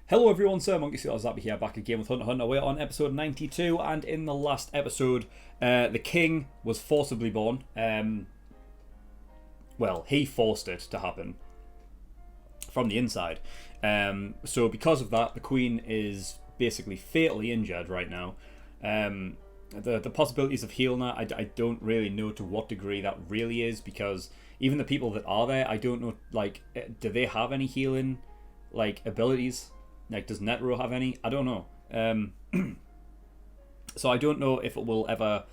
Hello everyone, SirMonkeySuit, I was happy here back again with Hunter x Hunter. We're on episode 92, and in the last episode, the king was forcibly born. Well, he forced it to happen from the inside. So because of that, the queen is basically fatally injured right now. The possibilities of healing her, I don't really know to what degree that really is, because even the people that are there, I don't know, like, do they have any healing, like, abilities? Like, does Netero have any? I don't know. So I don't know if it will ever,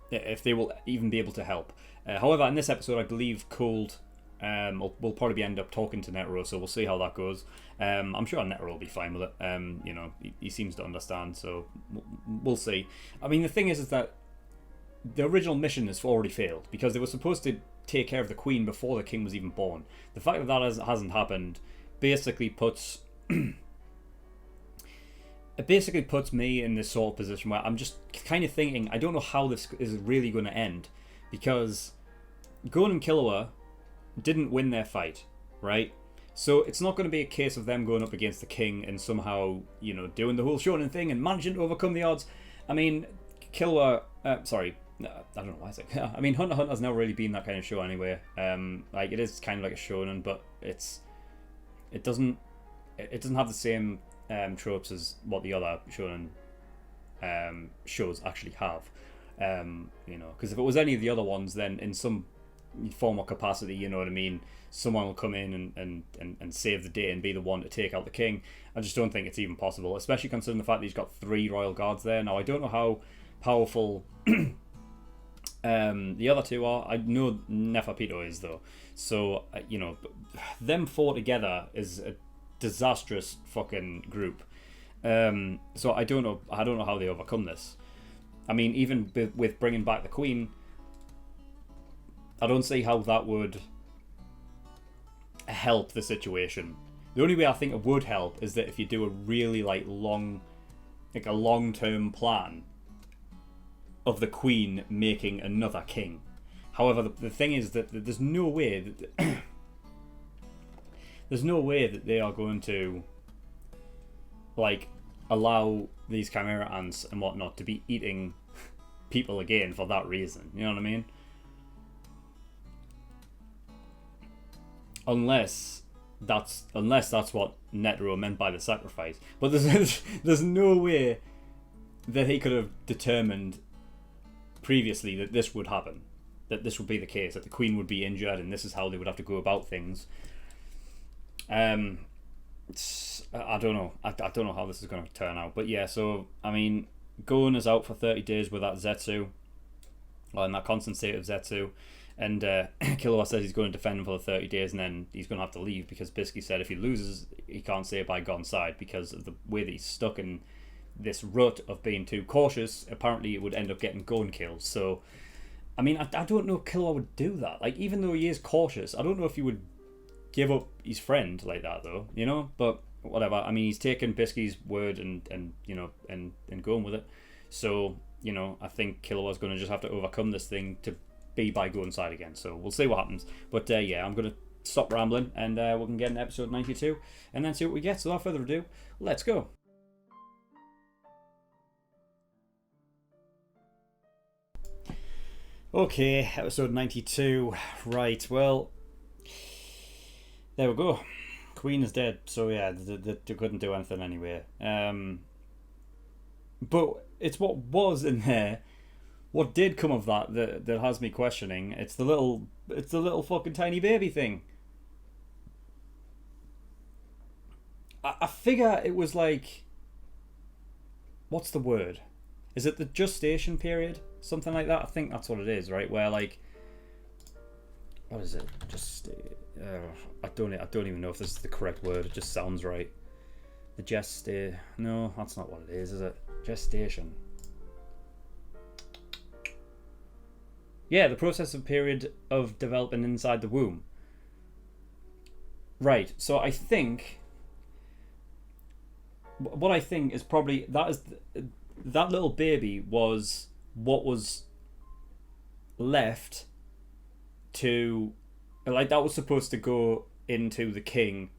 if they will even be able to help. However, in this episode, I believe Cold will probably end up talking to Netero, so we'll see how that goes. I'm sure Netero will be fine with it. You know, he seems to understand, so we'll see. I mean, the thing is that the original mission has already failed, because they were supposed to take care of the queen before the king was even born. The fact that hasn't happened basically puts me in this sort of position where I'm just kind of thinking, I don't know how this is really going to end, because Gon and Killua didn't win their fight, right? So it's not going to be a case of them going up against the king and somehow, you know, doing the whole shonen thing and managing to overcome the odds. I mean, Killua, I don't know why I say. I mean, Hunter x Hunter's never really been that kind of show anyway. Like, it is kind of like a shonen, but it doesn't have the same tropes as what the other shonen shows actually have. You know, because if it was any of the other ones, then in some form or capacity, you know what I mean, someone will come in and save the day and be the one to take out the king. I just don't think it's even possible, especially considering the fact that he's got 3 royal guards there. Now, I don't know how powerful the other 2 are. I know Neferpito is, though. So, you know, them 4 together is a disastrous fucking group. So I don't know how they overcome this. I mean, even with bringing back the queen, I don't see how that would help the situation. The only way I think it would help is that if you do a really long-term plan of the queen making another king. However, the thing is that there's no way that there's no way that they are going to, like, allow these chimera ants and whatnot to be eating people again for that reason. You know what I mean? Unless that's what Netero meant by the sacrifice. But there's no way that he could have determined previously that this would happen, that this would be the case, that the queen would be injured, and this is how they would have to go about things. I don't know. I don't know how this is going to turn out. But yeah, so, I mean, Gon is out for 30 days with that Zetsu, or in that constant state of Zetsu. And Killua says he's going to defend him for the 30 days, and then he's going to have to leave, because Bisky said if he loses, he can't stay by Gon's side, because of the way that he's stuck in this rut of being too cautious. Apparently it would end up getting Gon killed. So, I mean, I don't know if Killua would do that. Like, even though he is cautious, I don't know if he would give up his friend like that, though, you know? But whatever. I mean, he's taken Bisky's word and you know, and going with it. So, you know, I think Killua's going to just have to overcome this thing to be by Gon's side again. So we'll see what happens. But yeah, I'm going to stop rambling, and we can get into episode 92 and then see what we get. So without further ado, let's go. Okay, episode 92. Right, well, there we go. Queen is dead, so yeah, they couldn't do anything anyway. But it's what was in there. What did come of that has me questioning. It's the little fucking tiny baby thing. I figure it was like, what's the word? Is it the gestation period? Something like that? I think that's what it is, right? Where, like, what is it? I don't even know if this is the correct word. It just sounds right. No, that's not what it is it? Gestation. Yeah, the process of period of developing inside the womb. Right, so I think what I think is probably that little baby was what was left to, like, that was supposed to go into the king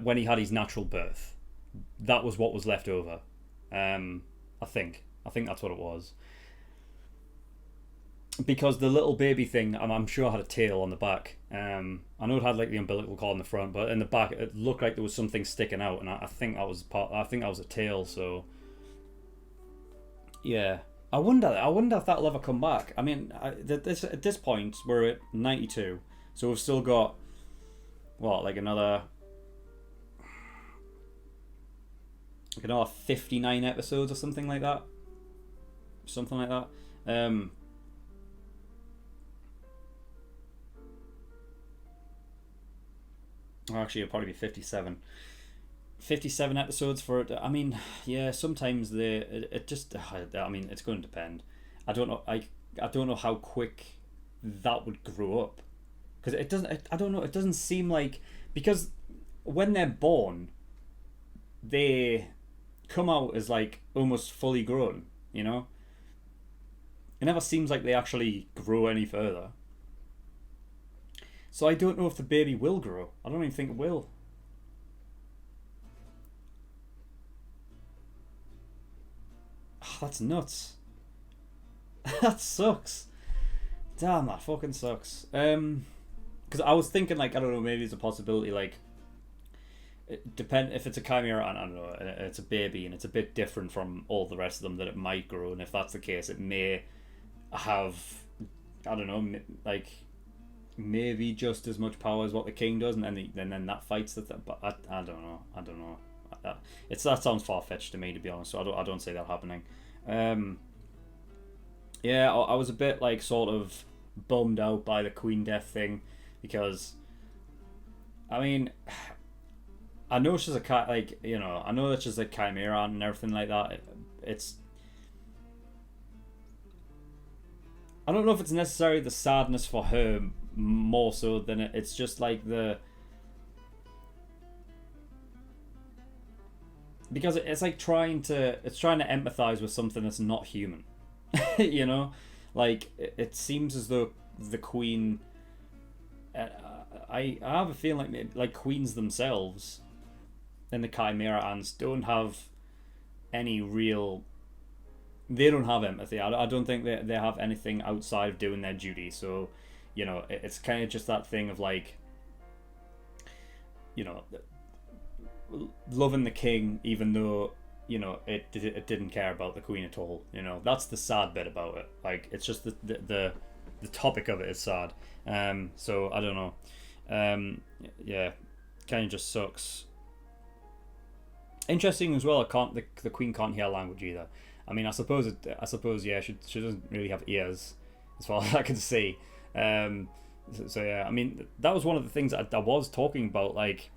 when he had his natural birth. That was what was left over. I think that's what it was. Because the little baby thing, I'm sure had a tail on the back. I know it had like the umbilical cord in the front, but in the back it looked like there was something sticking out, and I think that was a tail. So yeah, I wonder if that'll ever come back. I mean, at this point we're at 92, so we've still got what, like another 59 episodes or something like that. Or actually, it'll probably be 57. 57 episodes for it. I mean, yeah, sometimes it just. I mean, it's going to depend. I don't know. I don't know how quick that would grow up, because it doesn't. I don't know. It doesn't seem like, because when they're born, they come out as like almost fully grown. You know. It never seems like they actually grow any further. So I don't know if the baby will grow. I don't even think it will. Oh, that's nuts. That sucks. Damn, that fucking sucks. Because I was thinking, like, I don't know, maybe it's a possibility, like, if it's a chimera, and I don't know, it's a baby and it's a bit different from all the rest of them, that it might grow, and if that's the case, it may have, I don't know, like, maybe just as much power as what the king does, and then that fights the thing. But I don't know. That sounds far-fetched to me, to be honest. So I don't see that happening. Yeah, I was a bit like sort of bummed out by the queen death thing, because I mean, I know she's I know that she's a chimera and everything like that. I don't know if it's necessarily the sadness for her more so than it's just like because it's like trying to empathize with something that's not human. You know, like it seems as though the queen, I have a feeling like queens themselves and the chimera ants don't have any real, they don't have empathy. I don't think they have anything outside of doing their duty. So, you know, it's kind of just that thing of like, you know, loving the king even though, you know, it didn't care about the queen at all. You know, that's the sad bit about it. Like, it's just the topic of it is sad. So I don't know. Yeah, kind of just sucks. Interesting as well. The queen can't hear language either. I mean, I suppose yeah, she doesn't really have ears, as far as I can see. So yeah, I mean, that was one of the things I was talking about, like,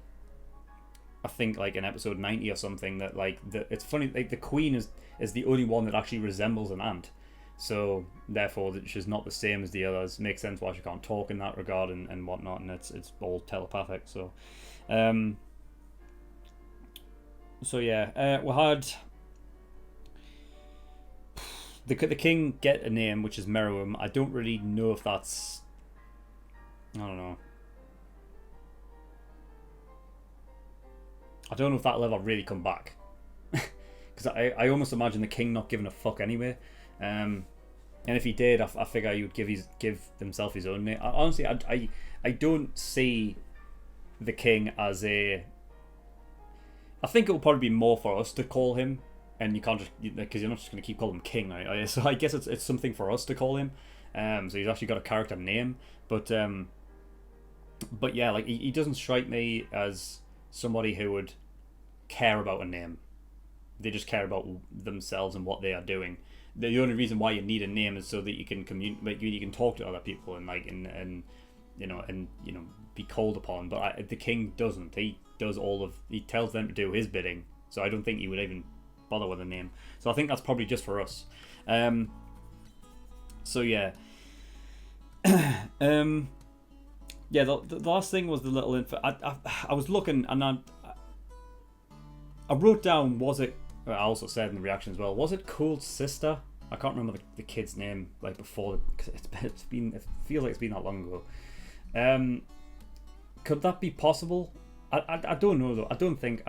I think like in episode 90 or something, that like it's funny, like the queen is the only one that actually resembles an ant, so therefore that she's not the same as the others. Makes sense why she can't talk in that regard and whatnot, and it's all telepathic. So yeah, we had the king get a name, which is Meruem. I don't really know if that's, I don't know. I don't know if that'll ever really come back, because I almost imagine the king not giving a fuck anyway. And if he did, I figure he would give himself his own name. Honestly, I don't see the king as a. I think it will probably be more for us to call him, and you can't just, because you're not just going to keep calling him king, right? So I guess it's something for us to call him. So he's actually got a character name, but yeah, like he doesn't strike me as somebody who would care about a name. They just care about themselves and what they are doing. The only reason why you need a name is so that you can communicate, you can talk to other people and like and be called upon. But the king doesn't. He tells them to do his bidding. So I don't think he would even bother with a name. So I think that's probably just for us. So yeah. Yeah, the last thing was the little info. I was looking and I wrote down, was it, I also said in the reaction as well, was it Cool's sister? I can't remember the kid's name, like before, because it feels like it's been that long ago. Could that be possible? I don't know though. I don't think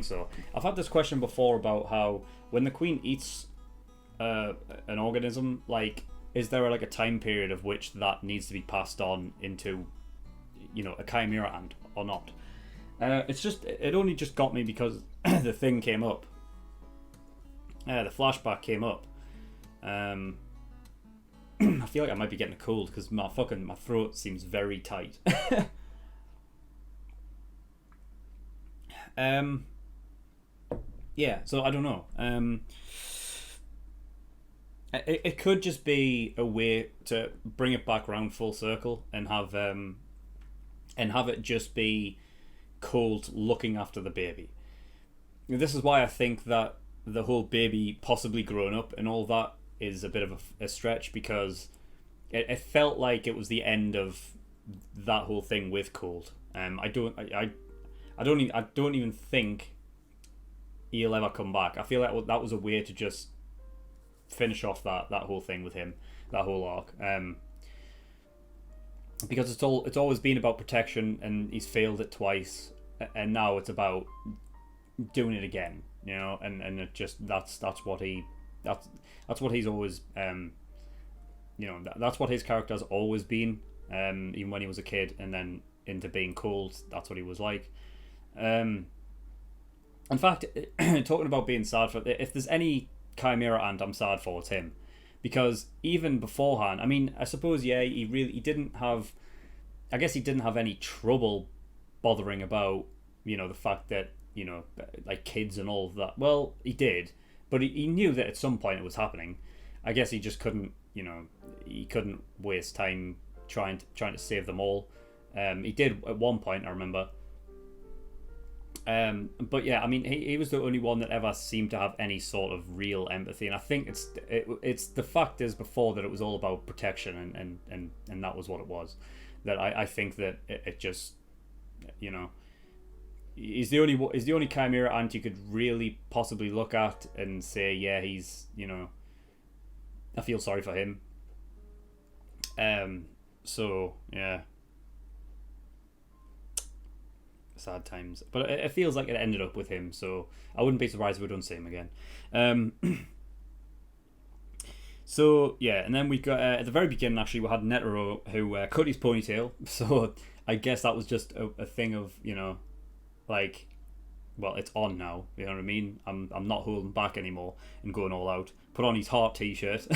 so. I've had this question before about how when the queen eats an organism, like, is there like a time period of which that needs to be passed on into, a chimera ant or not? It only just got me because the thing came up. The flashback came up. I feel like I might be getting a cold because my throat seems very tight. Yeah, so I don't know. It could just be a way to bring it back around full circle and have it just be Colt looking after the baby. This is why I think that the whole baby possibly grown up and all that is a bit of a stretch, because it felt like it was the end of that whole thing with Colt. I don't even think he'll ever come back. I feel like that was a way to just finish off that whole thing with him, that whole arc. Because it's always been about protection, and he's failed it twice, and now it's about doing it again. And it just that's what he's always that's what his character has always been. Even when he was a kid, and then into being cold, that's what he was like. In fact, talking about being sad for, if there's any chimera ant I'm sad for, it's him, because even beforehand, I mean, I suppose he didn't have any trouble bothering about the fact that like kids and all of that. Well, he did, but he knew that at some point it was happening. I guess he just couldn't he couldn't waste time trying to save them all. He did at one point, I remember. But yeah, I mean, he was the only one that ever seemed to have any sort of real empathy, and I think it's the fact is before that it was all about protection, and that was what it was. That I think that it just he's the only chimera ant you could really possibly look at and say, yeah, he's I feel sorry for him. So yeah. Sad times, but it feels like it ended up with him, so I wouldn't be surprised if we don't see him again. So yeah, and then we got at the very beginning, actually, we had Netero who cut his ponytail, so I guess that was just a thing of like, well, it's on now, you know what I mean? I'm not holding back anymore and going all out. Put on his heart t-shirt.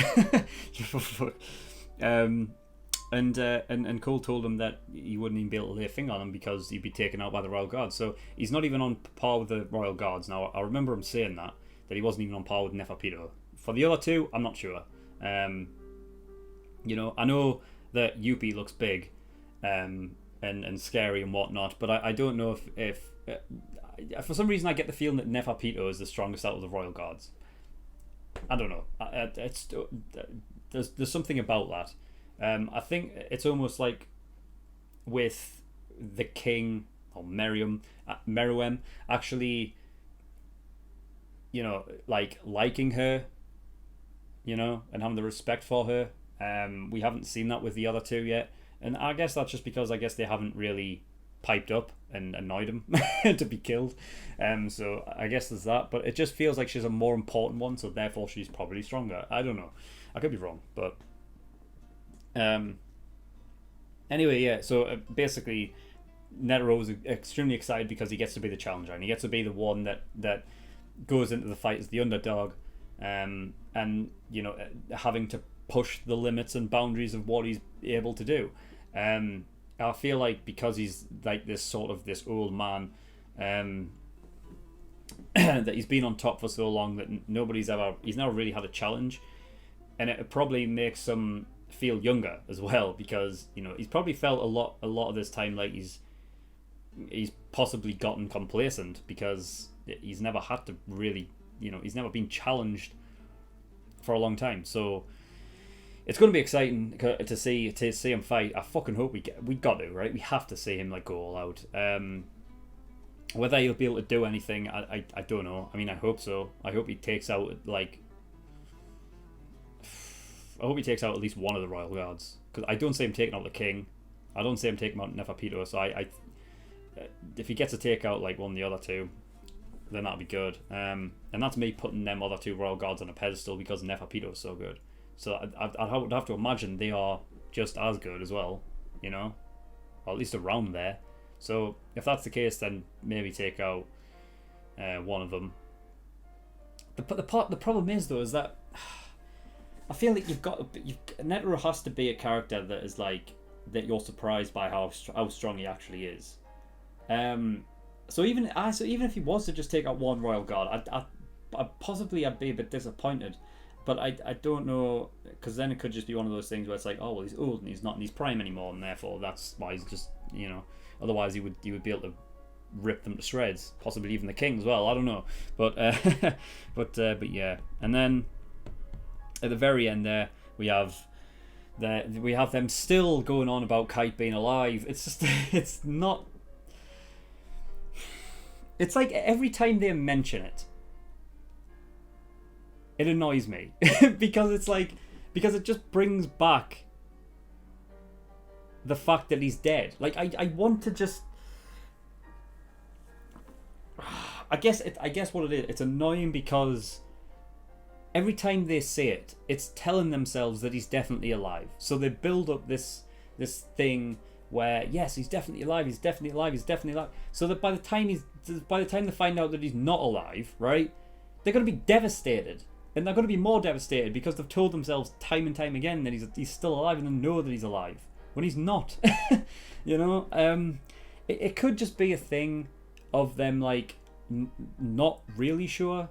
And Cole told him that he wouldn't even be able to lay a finger on him because he'd be taken out by the Royal Guards. So he's not even on par with the Royal Guards. Now, I remember him saying that he wasn't even on par with Neferpito. For the other two, I'm not sure. I know that Yuppie looks big and scary and whatnot, but I don't know if for some reason I get the feeling that Neferpito is the strongest out of the Royal Guards. I don't know. There's something about that. I think it's almost like with the king or Meruem actually, like liking her, and having the respect for her. We haven't seen that with the other two yet, and I guess that's just because they haven't really piped up and annoyed him to be killed. So I guess there's that, but it just feels like she's a more important one, so therefore she's probably stronger. I don't know. I could be wrong, but. Anyway, yeah, so basically Netero was extremely excited because he gets to be the challenger, and he gets to be the one that goes into the fight as the underdog, and having to push the limits and boundaries of what he's able to do. I feel like because he's like this old man, that he's been on top for so long that he's never really had a challenge, and it probably makes him feel younger as well, because he's probably felt a lot of this time like he's possibly gotten complacent because he's never had to really he's never been challenged for a long time. So it's going to be exciting to see him fight. I fucking hope we got to, right? We have to see him like go all out. Whether he'll be able to do anything, I don't know. I mean, I hope so. I hope he takes out I hope he takes out at least one of the Royal Guards, because I don't see him taking out the king. I don't see him taking out Neferpito. So if he gets to take out like one of the other two, then that'll be good. And that's me putting them other two royal guards on a pedestal because Neferpito is so good. So I would have to imagine they are just as good as well, you know, or at least around there. So if that's the case, then maybe take out one of them. The problem is though is that I feel like Netero has to be a character that is like that you're surprised by how strong he actually is. So even if he was to just take out one royal guard, I'd be a bit disappointed. But I don't know, because then it could just be one of those things where it's like, oh well, he's old and he's not in his prime anymore, and therefore that's why he's just, you know, otherwise he would be able to rip them to shreds, possibly even the king as well. I don't know, but but yeah. And then at the very end there, we have them still going on about Kite being alive. It's just it's not. It's like every time they mention it, it annoys me because it just brings back the fact that he's dead. Like I want to just. I guess what it is. It's annoying because every time they say it, it's telling themselves that he's definitely alive. So they build up this thing where yes, he's definitely alive. He's definitely alive. He's definitely alive. So that by the time they find out that he's not alive, right? They're going to be devastated. And they're going to be more devastated because they've told themselves time and time again that he's still alive, and they know that he's alive when he's not. You know, it could just be a thing of them like not really sure.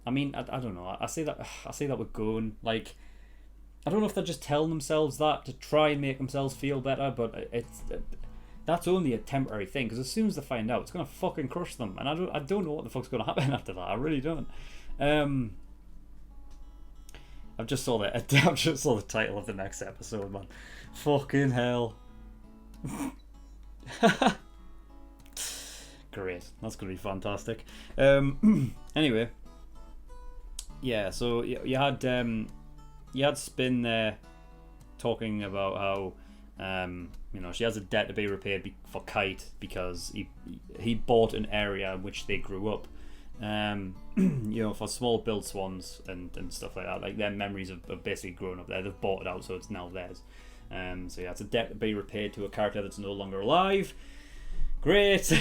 I mean, I don't know. I say that with Gon. Like, I don't know if they're just telling themselves that to try and make themselves feel better, but that's only a temporary thing. Because as soon as they find out, it's gonna fucking crush them, and I don't know what the fuck's gonna happen after that. I really don't. I've just saw the title of the next episode, man. Fucking hell. Great. That's going to be fantastic. Anyway. Yeah, so you had Spin there talking about how you know, she has a debt to be repaid for Kite because he bought an area in which they grew up. You know, for small build swans and stuff like that, like their memories of basically growing up there. They've bought it out, so it's now theirs. So yeah, it's a debt to be repaid to a character that's no longer alive. Great.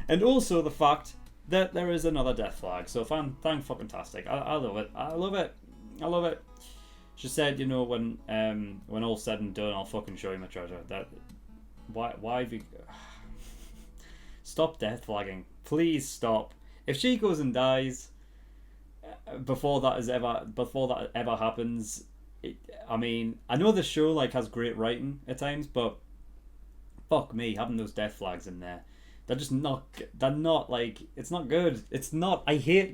And also the fact that there is another death flag. So fantastic. I love it. I love it. She said, you know, when all's said and done, I'll fucking show you my treasure. That why have you stop death flagging? Please stop. If she goes and dies before that ever happens, I mean, I know the show like has great writing at times, but fuck me, having those death flags in there, they're not like, it's not good. It's not. I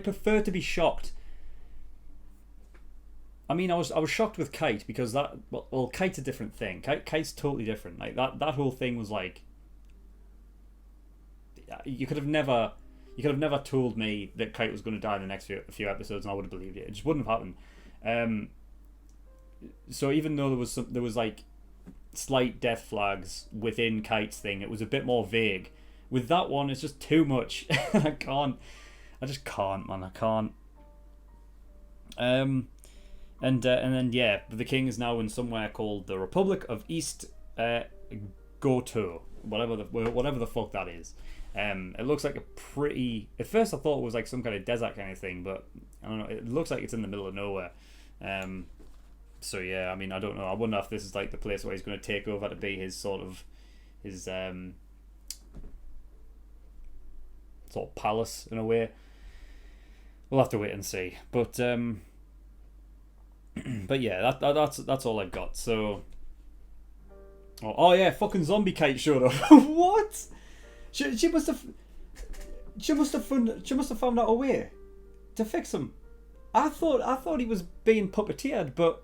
prefer to be shocked. I mean, I was shocked with Kite because Kite's a different thing. Kite's totally different. Like that whole thing was like, you could have never told me that Kite was going to die in the next few episodes, and I would have believed it. It just wouldn't have happened. So even though there was like slight death flags within Kite's thing, it was a bit more vague. With that one, it's just too much. I just can't, man. I can't. And then yeah, the king is now in somewhere called the Republic of East Goto, whatever the fuck that is. It looks like a pretty. At first, I thought it was like some kind of desert kind of thing, but I don't know. It looks like it's in the middle of nowhere. So yeah, I mean, I don't know. I wonder if this is like the place where he's going to take over to be his sort of palace in a way. We'll have to wait and see. But but yeah, that's all I've got. So oh yeah, fucking zombie Kite showed up. What? She must have found out a way to fix him. I thought he was being puppeteered, but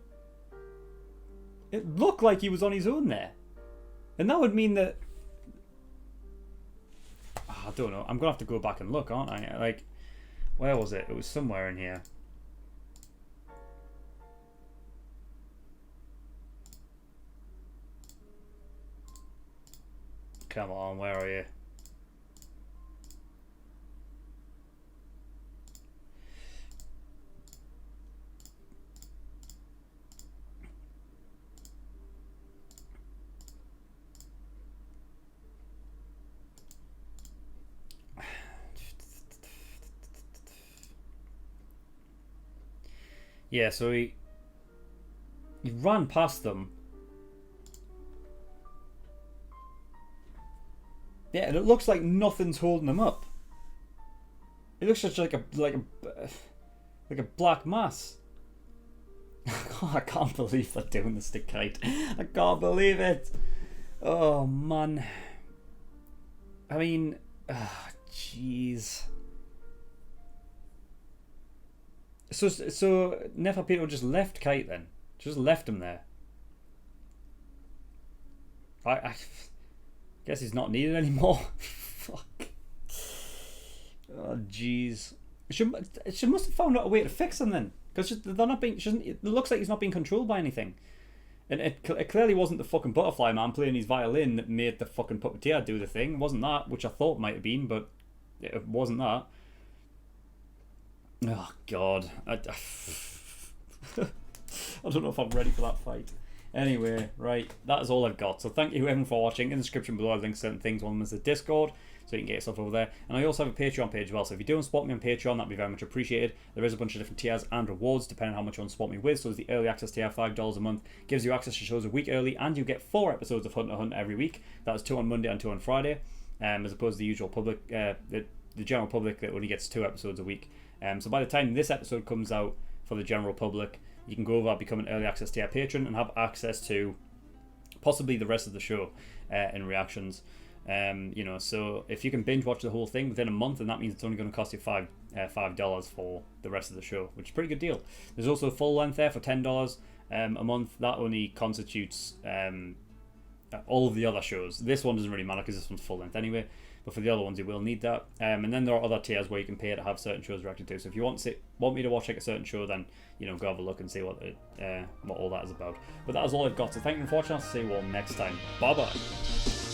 it looked like he was on his own there, and that would mean that I don't know. I'm gonna have to go back and look, aren't I? Like, where was it? It was somewhere in here. Come on, where are you? Yeah, so he ran past them. Yeah, and it looks like nothing's holding him up. It looks just like a black mass. Oh, I can't believe they're doing this to Kite. I can't believe it. Oh man. I mean, jeez. So Neferpito just left Kite then. Just left him there. I guess he's not needed anymore. Fuck. Oh jeez. She must have found out a way to fix him then, because they're not being. It looks like he's not being controlled by anything, and it clearly wasn't the fucking butterfly man playing his violin that made the fucking puppeteer do the thing. It wasn't that, which I thought might have been, but it wasn't that. Oh god, I don't know if I'm ready for that fight. Anyway, right, that is all I've got. So thank you everyone for watching. In the description below, I'll link certain things. One of them is the Discord, so you can get yourself over there. And I also have a Patreon page as well. So if you do want to support me on Patreon, that'd be very much appreciated. There is a bunch of different tiers and rewards depending on how much you want to support me with. So there's the early access tier, $5 a month, gives you access to shows a week early, and you get 4 episodes of Hunt x Hunt every week. That's 2 on Monday and 2 on Friday, as opposed to the usual public, the general public that only gets 2 episodes a week. So by the time this episode comes out for the general public, you can go over, become an early access tier patron, and have access to possibly the rest of the show in reactions. So if you can binge watch the whole thing within a month, then that means it's only going to cost you $5 for the rest of the show, which is a pretty good deal. There's also a full length there for $10 a month. That only constitutes all of the other shows. This one doesn't really matter because this one's full length anyway, but for the other ones you will need that. And then there are other tiers where you can pay to have certain shows reacted to. So if you want me to watch like a certain show, then go have a look and see what all that is about. But that is all I've got. So thank you for watching. I'll see you all next time. Bye bye.